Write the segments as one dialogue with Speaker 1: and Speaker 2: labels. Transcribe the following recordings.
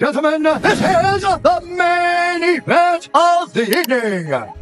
Speaker 1: Gentlemen, this is the main event of the evening.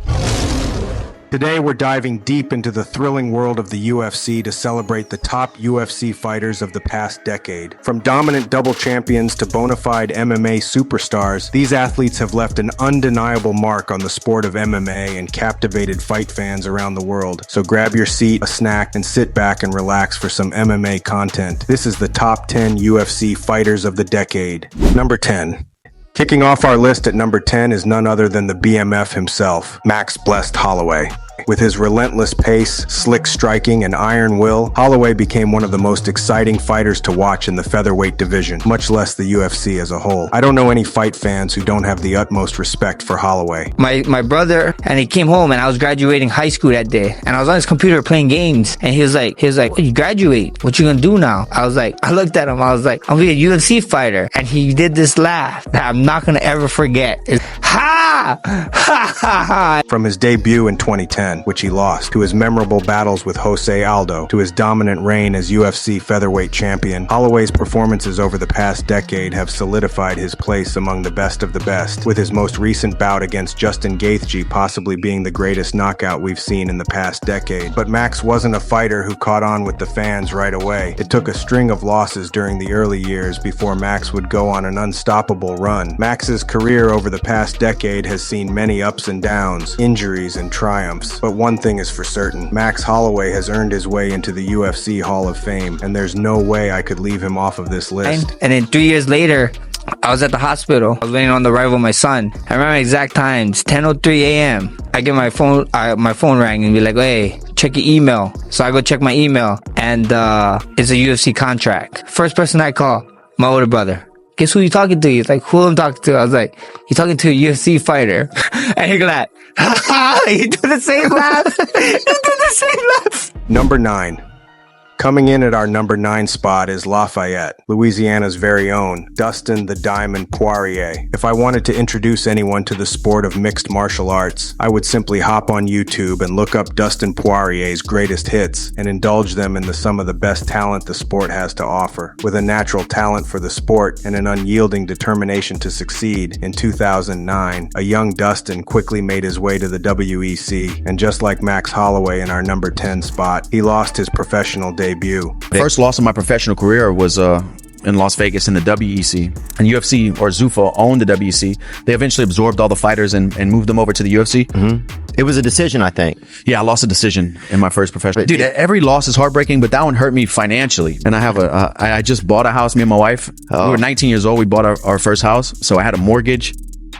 Speaker 2: Today we're diving deep into the thrilling world of the UFC to celebrate the top UFC fighters of the past decade. From dominant double champions to bona fide MMA superstars, these athletes have left an undeniable mark on the sport of MMA and captivated fight fans around the world. So grab your seat, a snack, and sit back and relax for some MMA content. This is the top 10 UFC fighters of the decade. Number 10. Kicking off our list at number 10 is none other than the BMF himself, Max "Blessed" Holloway. With his relentless pace, slick striking, and iron will, Holloway became one of the most exciting fighters to watch in the featherweight division, much less the UFC as a whole. I don't know any fight fans who don't have the utmost respect for Holloway.
Speaker 3: My brother, and he came home and I was graduating high school that day, and I was on his computer playing games, and he was like, "When you graduate, what you gonna do now?" I looked at him, I was like, "I'll be a UFC fighter." And he did this laugh that I'm not gonna ever forget. It's, ha! Ha ha ha!
Speaker 2: From his debut in 2010, which he lost, to his memorable battles with Jose Aldo, to his dominant reign as UFC featherweight champion, Holloway's performances over the past decade have solidified his place among the best of the best, with his most recent bout against Justin Gaethje possibly being the greatest knockout we've seen in the past decade. But Max wasn't a fighter who caught on with the fans right away. It took a string of losses during the early years before Max would go on an unstoppable run. Max's career over the past decade has seen many ups and downs, injuries and triumphs. But one thing is for certain, Max Holloway has earned his way into the UFC Hall of Fame, and there's no way I could leave him off of this list.
Speaker 3: And then 3 years later, I was at the hospital. I was waiting on the arrival of my son. I remember exact times, 10:03 a.m. I get my phone rang and be like, "Hey, check your email." So I go check my email, and it's a UFC contract. First person I call, my older brother. "Guess who you talking to?" He's like, "Who I'm talking to?" I was like, "You're talking to a UFC fighter." And he go like, you do the same laugh. You do the same laugh.
Speaker 2: Number 9. Coming in at our number 9 spot is Lafayette, Louisiana's very own Dustin the Diamond Poirier. If I wanted to introduce anyone to the sport of mixed martial arts, I would simply hop on YouTube and look up Dustin Poirier's greatest hits and indulge them in some of the best talent the sport has to offer. With a natural talent for the sport and an unyielding determination to succeed, in 2009, a young Dustin quickly made his way to the WEC, and just like Max Holloway in our number 10 spot, he lost his professional debut.
Speaker 4: First loss of my professional career was in Las Vegas in the WEC. And UFC, or Zuffa, owned the WEC. They eventually absorbed all the fighters and moved them over to the UFC.
Speaker 5: Mm-hmm. It was a decision, I think.
Speaker 4: Yeah, I lost a decision in my first professional. Dude, every loss is heartbreaking, but that one hurt me financially. And I have I just bought a house, me and my wife. We were 19 years old. We bought our first house. So I had a mortgage.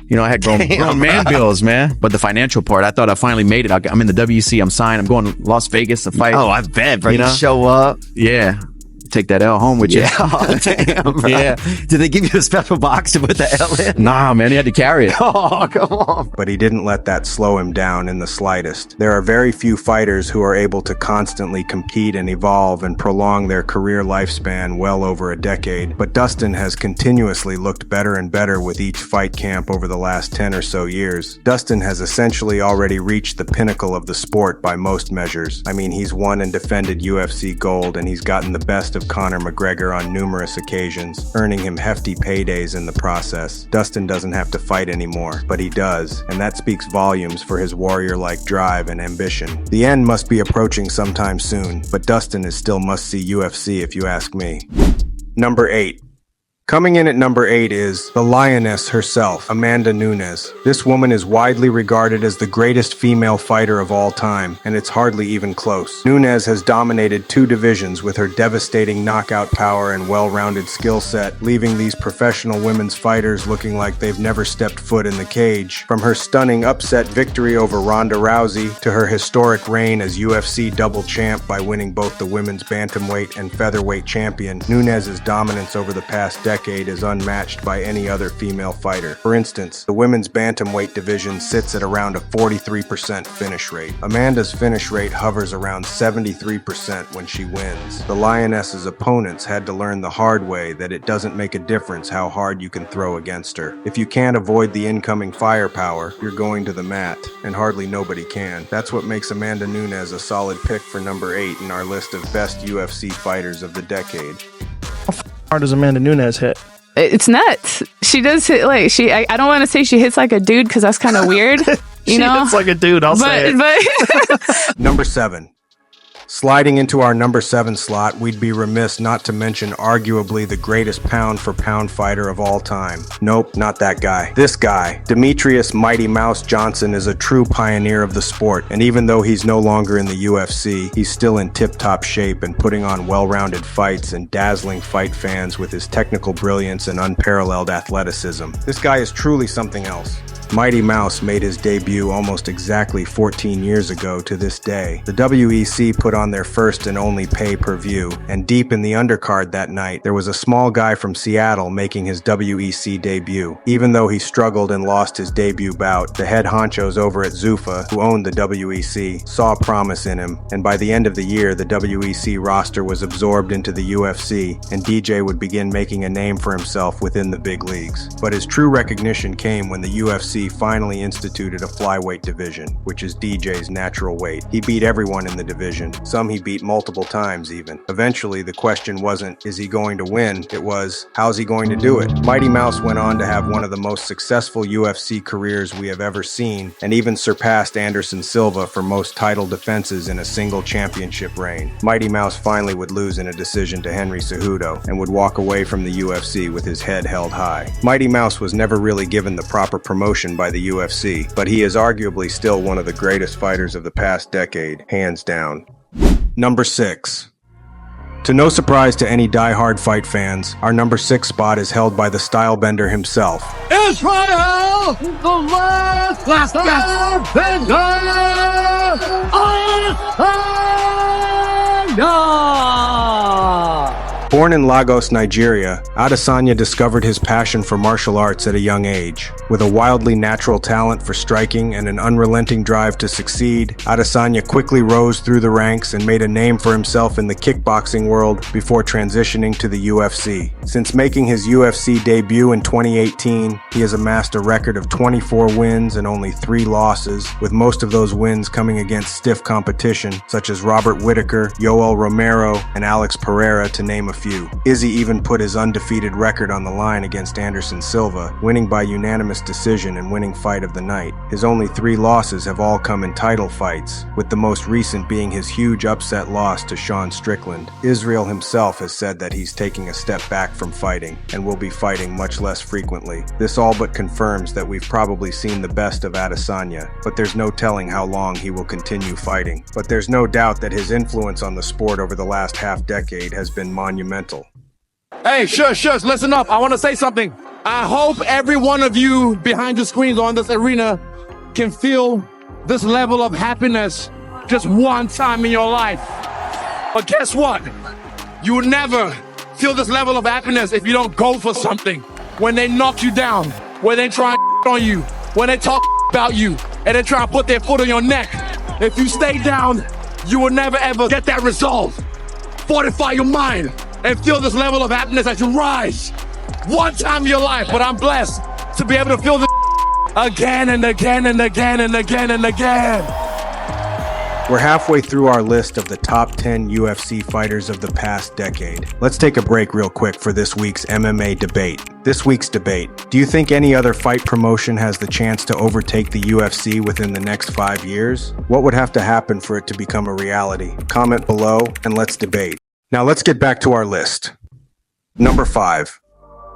Speaker 4: You know, I had grown man bills, man. But the financial part, I thought I finally made it. I'm in the WEC. I'm signed. I'm going to Las Vegas to fight.
Speaker 5: Oh, I bet, bro. You show up.
Speaker 4: Yeah. Take that L home with you.
Speaker 5: Oh, damn, bro. Yeah. Did they give you a special box to put the L in?
Speaker 4: Nah, man. He had to carry it.
Speaker 5: Oh, come on.
Speaker 2: But he didn't let that slow him down in the slightest. There are very few fighters who are able to constantly compete and evolve and prolong their career lifespan well over a decade. But Dustin has continuously looked better and better with each fight camp over the last 10 or so years. Dustin has essentially already reached the pinnacle of the sport by most measures. I mean, he's won and defended UFC gold, and he's gotten the best of Conor McGregor on numerous occasions, earning him hefty paydays in the process. Dustin doesn't have to fight anymore, but he does, and that speaks volumes for his warrior-like drive and ambition. The end must be approaching sometime soon, but Dustin is still must-see UFC if you ask me. Number 8. Coming in at number 8 is the lioness herself, Amanda Nunes. This woman is widely regarded as the greatest female fighter of all time, and it's hardly even close. Nunes has dominated 2 divisions with her devastating knockout power and well-rounded skill set, leaving these professional women's fighters looking like they've never stepped foot in the cage. From her stunning upset victory over Ronda Rousey to her historic reign as UFC double champ by winning both the women's bantamweight and featherweight champion, Nunes' dominance over the past decade is unmatched by any other female fighter. For instance, the women's bantamweight division sits at around a 43% finish rate. Amanda's finish rate hovers around 73% when she wins. The lioness's opponents had to learn the hard way that it doesn't make a difference how hard you can throw against her. If you can't avoid the incoming firepower, you're going to the mat, and hardly nobody can. That's what makes Amanda Nunes a solid pick for number 8 in our list of best UFC fighters of the decade.
Speaker 6: How hard does Amanda Nunes hit? It's nuts. She does hit like I don't want to say she hits like a dude because that's kind of weird. You know,
Speaker 5: It's like a dude. I'll say it.
Speaker 6: But
Speaker 2: Number 7. Sliding into our number 7 slot, we'd be remiss not to mention arguably the greatest pound-for-pound fighter of all time. Nope, not that guy. This guy, Demetrius Mighty Mouse Johnson, is a true pioneer of the sport, and even though he's no longer in the UFC, he's still in tip-top shape and putting on well-rounded fights and dazzling fight fans with his technical brilliance and unparalleled athleticism. This guy is truly something else. Mighty Mouse made his debut almost exactly 14 years ago to this day. The WEC put on their first and only pay-per-view, and deep in the undercard that night, there was a small guy from Seattle making his WEC debut. Even though he struggled and lost his debut bout, the head honchos over at Zuffa, who owned the WEC, saw promise in him, and by the end of the year, the WEC roster was absorbed into the UFC, and DJ would begin making a name for himself within the big leagues. But his true recognition came when the UFC finally instituted a flyweight division, which is DJ's natural weight. He beat everyone in the division. Some he beat multiple times even. Eventually, the question wasn't, is he going to win? It was, how's he going to do it? Mighty Mouse went on to have one of the most successful UFC careers we have ever seen, and even surpassed Anderson Silva for most title defenses in a single championship reign. Mighty Mouse finally would lose in a decision to Henry Cejudo, and would walk away from the UFC with his head held high. Mighty Mouse was never really given the proper promotion by the UFC, but he is arguably still one of the greatest fighters of the past decade, hands down. Number 6. To no surprise to any die-hard fight fans, our number 6 spot is held by the stylebender himself.
Speaker 1: Israel, the last Adesanya!
Speaker 2: Born in Lagos, Nigeria, Adesanya discovered his passion for martial arts at a young age. With a wildly natural talent for striking and an unrelenting drive to succeed, Adesanya quickly rose through the ranks and made a name for himself in the kickboxing world before transitioning to the UFC. Since making his UFC debut in 2018, he has amassed a record of 24 wins and only 3 losses, with most of those wins coming against stiff competition such as Robert Whittaker, Yoel Romero, and Alex Pereira, to name a few. Izzy even put his undefeated record on the line against Anderson Silva, winning by unanimous decision and winning fight of the night. His only 3 losses have all come in title fights, with the most recent being his huge upset loss to Sean Strickland. Israel himself has said that he's taking a step back from fighting and will be fighting much less frequently. This all but confirms that we've probably seen the best of Adesanya, but there's no telling how long he will continue fighting. But there's no doubt that his influence on the sport over the last half-decade has been monumental.
Speaker 7: Hey, shush, listen up. I want to say something. I hope every one of you behind the screens on this arena can feel this level of happiness just one time in your life. But guess what? You will never feel this level of happiness if you don't go for something. When they knock you down, when they try on you, when they talk about you, and they try to put their foot on your neck. If you stay down, you will never ever get that resolve. Fortify your mind and feel this level of happiness as you rise. One time in your life, but I'm blessed to be able to feel this again and again and again and again and again.
Speaker 2: We're halfway through our list of the top 10 UFC fighters of the past decade. Let's take a break real quick for this week's MMA debate. This week's debate: do you think any other fight promotion has the chance to overtake the UFC within the next 5 years? What would have to happen for it to become a reality? Comment below and let's debate. Now let's get back to our list. Number 5.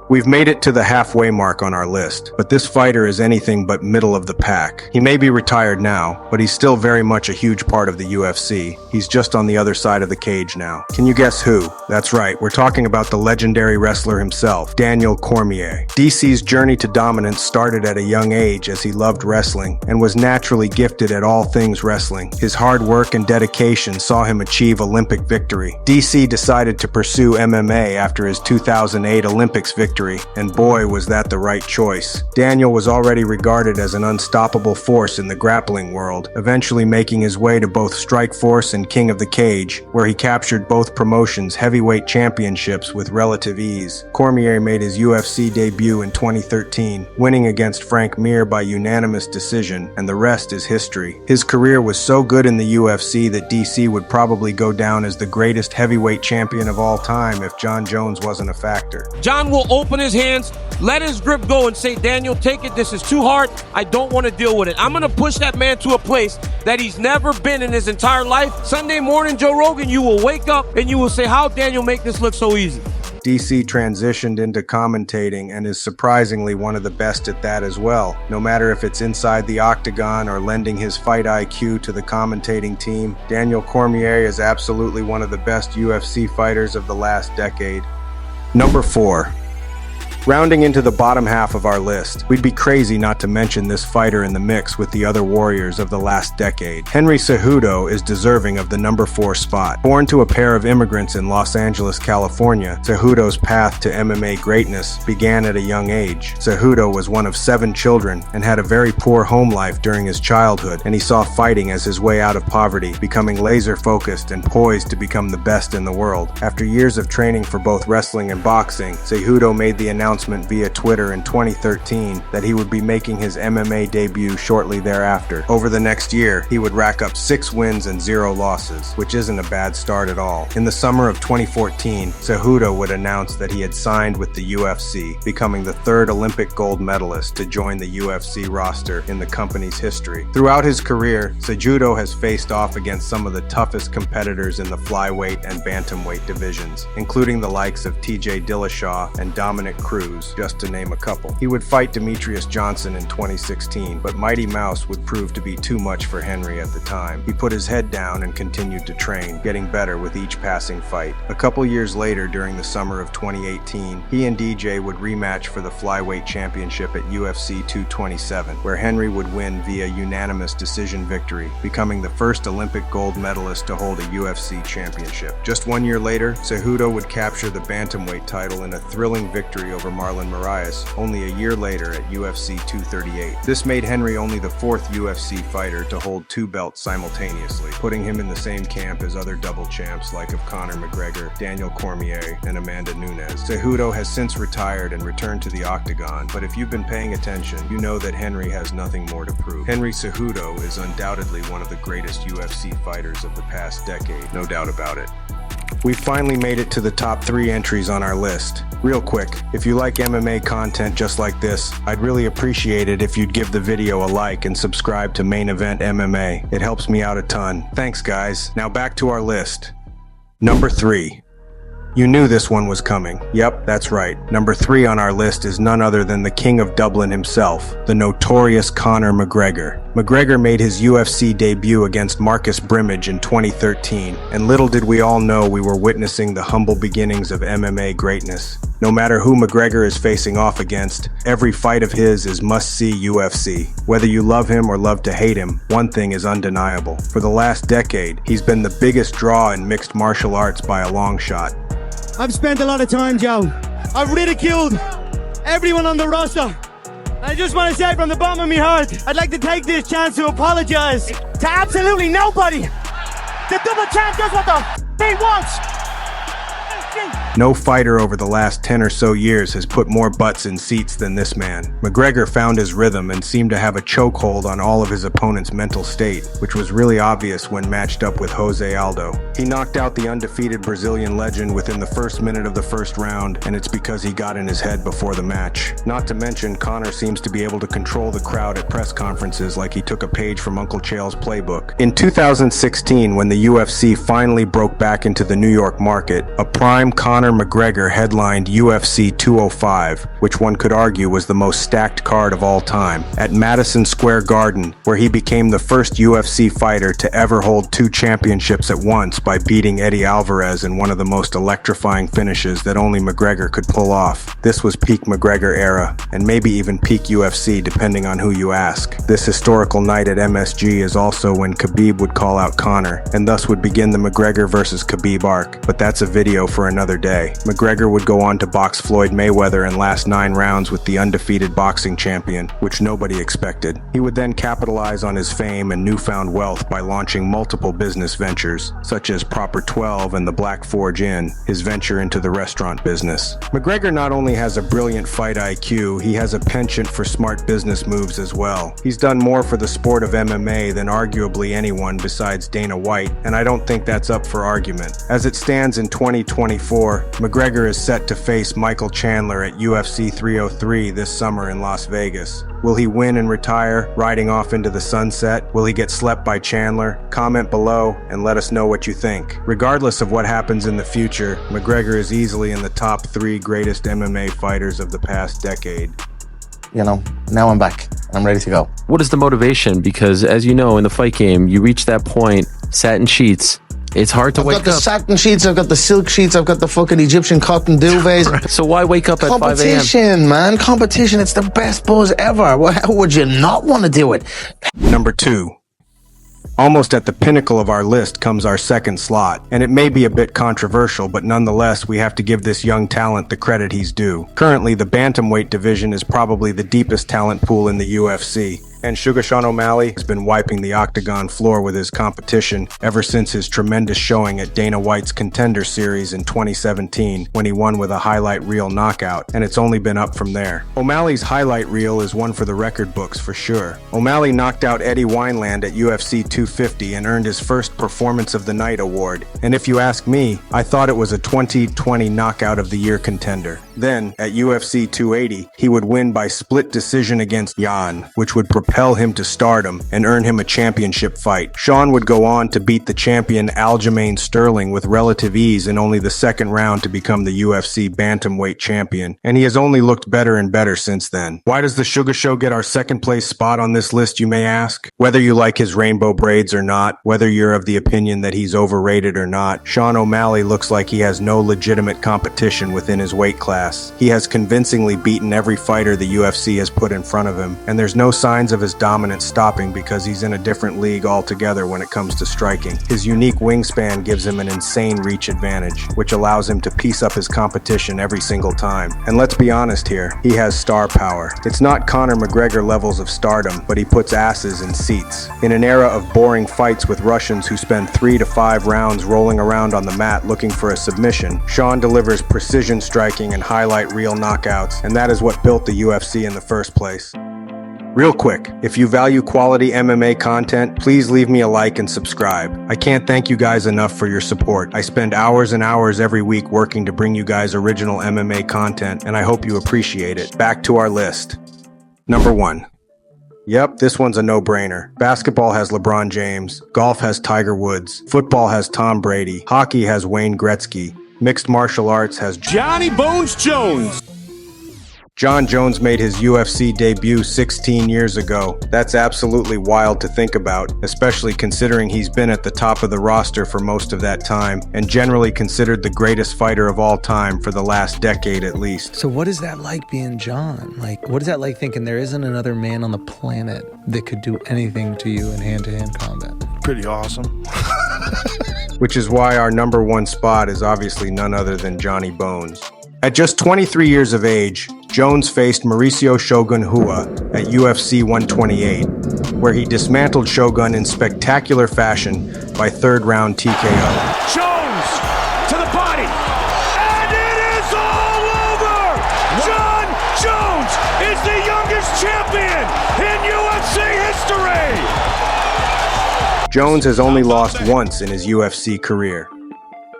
Speaker 2: We've made it to the halfway mark on our list, but this fighter is anything but middle of the pack. He may be retired now, but he's still very much a huge part of the UFC. He's just on the other side of the cage now. Can you guess who? That's right, we're talking about the legendary wrestler himself, Daniel Cormier. DC's journey to dominance started at a young age as he loved wrestling and was naturally gifted at all things wrestling. His hard work and dedication saw him achieve Olympic victory. DC decided to pursue MMA after his 2008 Olympics victory, and boy was that the right choice. Daniel was already regarded as an unstoppable force in the grappling world, eventually making his way to both Strikeforce and King of the Cage, where he captured both promotions' heavyweight championships with relative ease. Cormier made his UFC debut in 2013, winning against Frank Mir by unanimous decision, and the rest is history. His career was so good in the UFC that DC would probably go down as the greatest heavyweight champion of all time if Jon Jones wasn't a factor.
Speaker 7: Jon will open
Speaker 8: open his hands, let his grip go and say, Daniel, take it. This is too hard. I don't want to deal with it. I'm going to push that man to a place that he's never been in his entire life. Sunday morning, Joe Rogan, you will wake up and you will say, how Daniel make this look so easy?
Speaker 2: DC transitioned into commentating and is surprisingly one of the best at that as well. No matter if it's inside the octagon or lending his fight IQ to the commentating team, Daniel Cormier is absolutely one of the best UFC fighters of the last decade. Number 4. Rounding into the bottom half of our list, we'd be crazy not to mention this fighter in the mix with the other warriors of the last decade. Henry Cejudo is deserving of the number 4 spot. Born to a pair of immigrants in Los Angeles, California, Cejudo's path to MMA greatness began at a young age. Cejudo was one of 7 children and had a very poor home life during his childhood, and he saw fighting as his way out of poverty, becoming laser-focused and poised to become the best in the world. After years of training for both wrestling and boxing, Cejudo made the announcement via Twitter in 2013 that he would be making his MMA debut shortly thereafter. Over the next year, he would rack up 6 wins and 0 losses, which isn't a bad start at all. In the summer of 2014, Cejudo would announce that he had signed with the UFC, becoming the 3rd Olympic gold medalist to join the UFC roster in the company's history. Throughout his career, Cejudo has faced off against some of the toughest competitors in the flyweight and bantamweight divisions, including the likes of TJ Dillashaw and Dominic Cruz, just to name a couple. He would fight Demetrius Johnson in 2016, but Mighty Mouse would prove to be too much for Henry at the time. He put his head down and continued to train, getting better with each passing fight. A couple years later, during the summer of 2018, he and DJ would rematch for the flyweight championship at UFC 227, where Henry would win via unanimous decision victory, becoming the first Olympic gold medalist to hold a UFC championship. Just 1 year later, Cejudo would capture the bantamweight title in a thrilling victory over Marlon Moraes only a year later at UFC 238. This made Henry only the 4th UFC fighter to hold 2 belts simultaneously, putting him in the same camp as other double champs like of Conor McGregor, Daniel Cormier, and Amanda Nunes. Cejudo has since retired and returned to the octagon, but if you've been paying attention, you know that Henry has nothing more to prove. Henry Cejudo is undoubtedly one of the greatest UFC fighters of the past decade, no doubt about it. We finally made it to the top 3 entries on our list. Real quick, if you like MMA content just like this, I'd really appreciate it if you'd give the video a like and subscribe to Main Event MMA. It helps me out a ton. Thanks guys. Now back to our list. Number 3. You knew this one was coming. Yep, that's right. Number 3 on our list is none other than the King of Dublin himself, the notorious Conor McGregor. McGregor made his UFC debut against Marcus Brimage in 2013, and little did we all know we were witnessing the humble beginnings of MMA greatness. No matter who McGregor is facing off against, every fight of his is must-see UFC. Whether you love him or love to hate him, one thing is undeniable. For the last decade, he's been the biggest draw in mixed martial arts by a long shot.
Speaker 1: I've spent a lot of time, Joe. I've ridiculed everyone on the roster. I just want to say from the bottom of my heart, I'd like to take this chance to apologize to absolutely nobody. The double champ does what the he wants.
Speaker 2: No fighter over the last 10 or so years has put more butts in seats than this man. McGregor found his rhythm and seemed to have a chokehold on all of his opponent's mental state, which was really obvious when matched up with Jose Aldo. He knocked out the undefeated Brazilian legend within the first minute of the first round, and it's because he got in his head before the match. Not to mention, Conor seems to be able to control the crowd at press conferences like he took a page from Uncle Chael's playbook. In 2016, when the UFC finally broke back into the New York market, a prime Conor McGregor headlined UFC 205, which one could argue was the most stacked card of all time, at Madison Square Garden, where he became the first UFC fighter to ever hold 2 championships at once by beating Eddie Alvarez in one of the most electrifying finishes that only McGregor could pull off. This was peak McGregor era, and maybe even peak UFC depending on who you ask. This historical night at MSG is also when Khabib would call out Conor, and thus would begin the McGregor versus Khabib arc, but that's a video for another day. McGregor would go on to box Floyd Mayweather and last 9 rounds with the undefeated boxing champion, which nobody expected. He would then capitalize on his fame and newfound wealth by launching multiple business ventures, such as Proper 12 and the Black Forge Inn, his venture into the restaurant business. McGregor not only has a brilliant fight IQ, he has a penchant for smart business moves as well. He's done more for the sport of MMA than arguably anyone besides Dana White, and I don't think that's up for argument. As it stands in 2024, 4. McGregor is set to face Michael Chandler at UFC 303 this summer in Las Vegas. Will he win and retire, riding off into the sunset? Will he get slept by Chandler? Comment below and let us know what you think. Regardless of what happens in the future, McGregor is easily in the top 3 greatest MMA fighters of the past decade.
Speaker 9: You know, now I'm back. I'm ready to go.
Speaker 10: What is the motivation? Because as you know, in the fight game, you reach that point, satin sheets. It's hard to wake up.
Speaker 9: I've got the satin sheets, I've got the silk sheets, I've got the fucking Egyptian cotton duvets.
Speaker 10: So why wake up at 5 a.m.?
Speaker 9: Competition, man. Competition. It's the best buzz ever. How would you not want to do it?
Speaker 2: Number 2. Almost at the pinnacle of our list comes our second slot, and it may be a bit controversial, but nonetheless we have to give this young talent the credit he's due. Currently, the bantamweight division is probably the deepest talent pool in the UFC, and Sugar Sean O'Malley has been wiping the octagon floor with his competition ever since his tremendous showing at Dana White's Contender Series in 2017 when he won with a highlight reel knockout, and it's only been up from there. O'Malley's highlight reel is one for the record books for sure. O'Malley knocked out Eddie Wineland at UFC 250 and earned his first Performance of the Night award, and if you ask me, I thought it was a 2020 Knockout of the Year contender. Then, at UFC 280, he would win by split decision against Jan, which would propel him to stardom and earn him a championship fight. Sean would go on to beat the champion Aljamain Sterling with relative ease in only the second round to become the UFC bantamweight champion, and he has only looked better and better since then. Why does the Sugar Show get our second place spot on this list, you may ask? Whether you like his rainbow braids or not, whether you're of the opinion that he's overrated or not, Sean O'Malley looks like he has no legitimate competition within his weight class. He has convincingly beaten every fighter the UFC has put in front of him, and there's no signs of his dominance stopping because he's in a different league altogether when it comes to striking. His unique wingspan gives him an insane reach advantage, which allows him to piece up his competition every single time. And let's be honest here, he has star power. It's not Conor McGregor levels of stardom, but he puts asses in seats. In an era of boring fights with Russians who spend 3 to 5 rounds rolling around on the mat looking for a submission, Sean delivers precision striking and highlight reel knockouts, and that is what built the UFC in the first place. Real quick, if you value quality MMA content, please leave me a like and subscribe. I can't thank you guys enough for your support. I spend hours and hours every week working to bring you guys original MMA content, and I hope you appreciate it. Back to our list. Number 1. Yep, this one's a no-brainer. Basketball has LeBron James. Golf has Tiger Woods. Football has Tom Brady. Hockey has Wayne Gretzky. Mixed martial arts has
Speaker 7: Johnny Bones Jones.
Speaker 2: Jon Jones made his UFC debut 16 years ago. That's absolutely wild to think about, especially considering he's been at the top of the roster for most of that time, and generally considered the greatest fighter of all time for the last decade at least.
Speaker 11: So what is that like being Jon? Like, what is that like thinking there isn't another man on the planet that could do anything to you in hand-to-hand combat?
Speaker 12: Pretty awesome.
Speaker 2: Which is why our number 1 spot is obviously none other than Johnny Bones. At just 23 years of age, Jones faced Mauricio Shogun Rua at UFC 128, where he dismantled Shogun in spectacular fashion by third-round TKO.
Speaker 7: Jones to the body, and it is all over! Jon Jones is the youngest champion in UFC history!
Speaker 2: Jones has only lost once in his UFC career.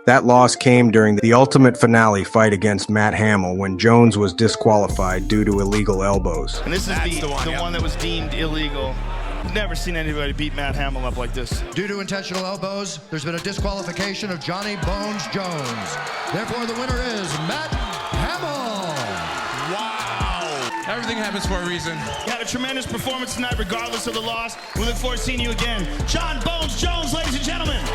Speaker 2: That loss came during the ultimate finale fight against Matt Hamill when Jones was disqualified due to illegal elbows.
Speaker 12: And this is the one that was deemed illegal. I've never seen anybody beat Matt Hamill up like this.
Speaker 13: Due to intentional elbows, there's been a disqualification of Johnny Bones Jones. Therefore, the winner is Matt Hamill.
Speaker 12: Wow. Everything happens for a reason. You had a tremendous performance tonight, regardless of the loss. We look forward to seeing you again. Jon Bones Jones, ladies and gentlemen.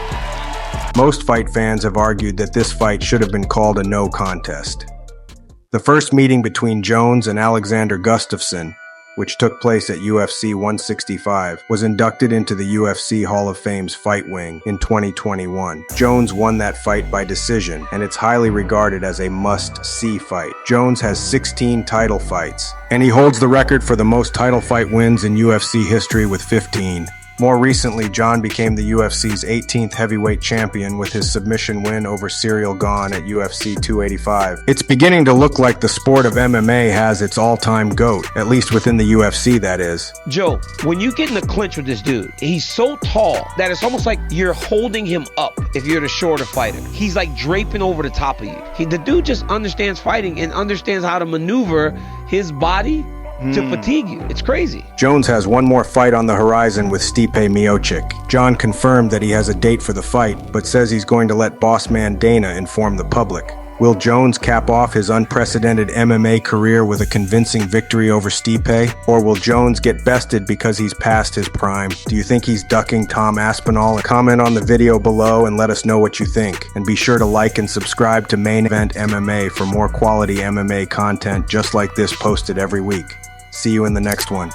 Speaker 2: Most fight fans have argued that this fight should have been called a no contest. The first meeting between Jones and Alexander Gustafsson, which took place at UFC 165, was inducted into the UFC Hall of Fame's Fight Wing in 2021. Jones won that fight by decision, and it's highly regarded as a must-see fight. Jones has 16 title fights, and he holds the record for the most title fight wins in UFC history with 15. More recently, Jon became the UFC's 18th heavyweight champion with his submission win over Cyril Gane at UFC 285. It's beginning to look like the sport of MMA has its all-time GOAT, at least within the UFC, that is.
Speaker 8: Joe, when you get in the clinch with this dude, he's so tall that it's almost like you're holding him up if you're the shorter fighter. He's like draping over the top of you. The dude just understands fighting and understands how to maneuver his body to fatigue you. It's crazy.
Speaker 2: Jones has one more fight on the horizon with Stipe Miocic. Jon confirmed that he has a date for the fight, but says he's going to let boss man Dana inform the public. Will Jones cap off his unprecedented MMA career with a convincing victory over Stipe? Or will Jones get bested because he's past his prime? Do you think he's ducking Tom Aspinall? Comment on the video below and let us know what you think. And be sure to like and subscribe to Main Event MMA for more quality MMA content just like this posted every week. See you in the next one.